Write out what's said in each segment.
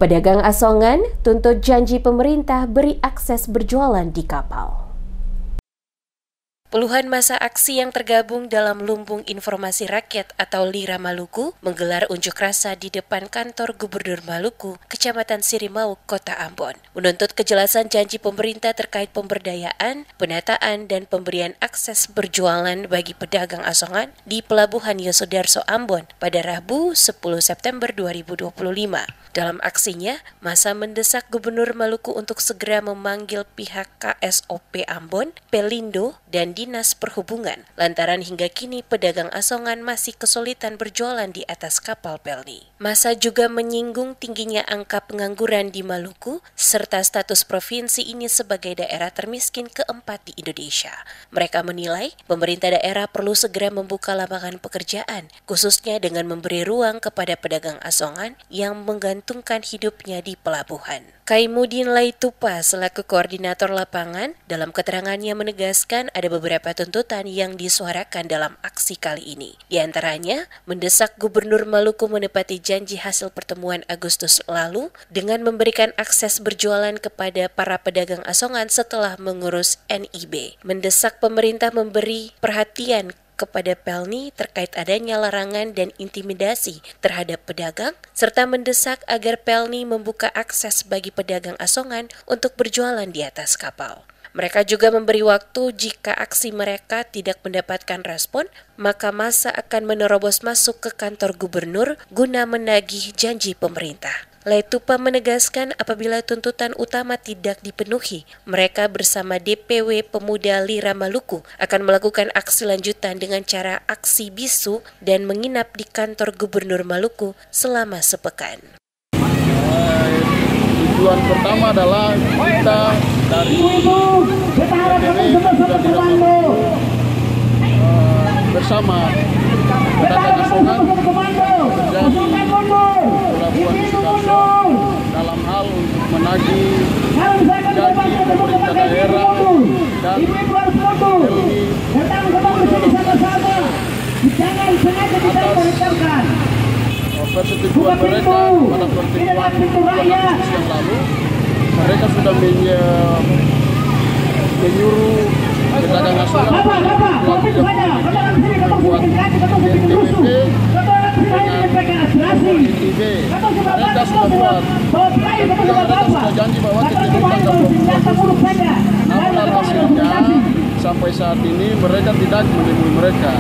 Pedagang asongan tuntut janji pemerintah beri akses berjualan di kapal. Puluhan massa aksi yang tergabung dalam Lumbung Informasi Rakyat atau LIRA Maluku menggelar unjuk rasa di depan kantor Gubernur Maluku, Kecamatan Sirimau, Kota Ambon, menuntut kejelasan janji pemerintah terkait pemberdayaan, penataan, dan pemberian akses berjualan bagi pedagang asongan di Pelabuhan Yosudarso Ambon pada Rabu 10 September 2025. Dalam aksinya, massa mendesak Gubernur Maluku untuk segera memanggil pihak KSOP Ambon, Pelindo, dan Dinas Perhubungan, lantaran hingga kini pedagang asongan masih kesulitan berjualan di atas kapal Pelni. Massa juga menyinggung tingginya angka pengangguran di Maluku, serta status provinsi ini sebagai daerah termiskin keempat di Indonesia. Mereka menilai pemerintah daerah perlu segera membuka lapangan pekerjaan, khususnya dengan memberi ruang kepada pedagang asongan yang menggantungkan hidupnya di pelabuhan. Kaimudin Laitupa selaku koordinator lapangan dalam keterangannya menegaskan ada beberapa tuntutan yang disuarakan dalam aksi kali ini. Di antaranya, mendesak Gubernur Maluku menepati janji hasil pertemuan Agustus lalu dengan memberikan akses berjualan kepada para pedagang asongan setelah mengurus NIB. Mendesak pemerintah memberi perhatian kepada Pelni terkait adanya larangan dan intimidasi terhadap pedagang, serta mendesak agar Pelni membuka akses bagi pedagang asongan untuk berjualan di atas kapal. Mereka juga memberi waktu jika aksi mereka tidak mendapatkan respon, maka massa akan menerobos masuk ke kantor gubernur guna menagih janji pemerintah. Laitupa menegaskan apabila tuntutan utama tidak dipenuhi, mereka bersama DPW Pemuda LIRA Maluku akan melakukan aksi lanjutan dengan cara aksi bisu dan menginap di kantor Gubernur Maluku selama sepekan. Tujuan pertama adalah kita dari DPW Pemuda LIRA Maluku bersama pedagang asongan menjadi Pelabuhan Yosudarso dalam hal untuk menagih janji pemerintah daerah dan Pelni atas persetujuan mereka pada pertemuan bulan Agustus yang lalu. Mereka sudah menyuruh pedagang asongan membuat NTWP dengan NIB. Mereka sudah buat, mereka sudah janji bahwa kita akan membuat. Namun hasilnya sampai saat ini mereka tidak menemui mereka.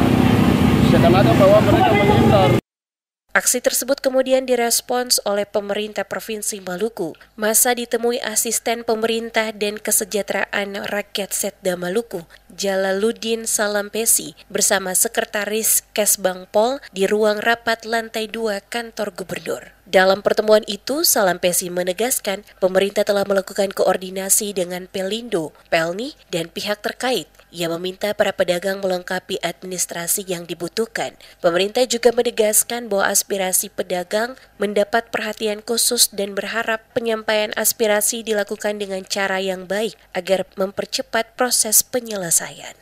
Seakan-akan bahwa mereka menghindar. Aksi tersebut kemudian direspons oleh pemerintah Provinsi Maluku. Massa ditemui asisten pemerintah dan kesejahteraan rakyat Setda Maluku, Jalaluddin Salampesi, bersama sekretaris Kesbangpol di ruang rapat lantai 2 kantor gubernur. Dalam pertemuan itu, Salampesi menegaskan pemerintah telah melakukan koordinasi dengan Pelindo, Pelni, dan pihak terkait. Ia meminta para pedagang melengkapi administrasi yang dibutuhkan. Pemerintah juga menegaskan bahwa aspirasi pedagang mendapat perhatian khusus dan berharap penyampaian aspirasi dilakukan dengan cara yang baik agar mempercepat proses penyelesaian.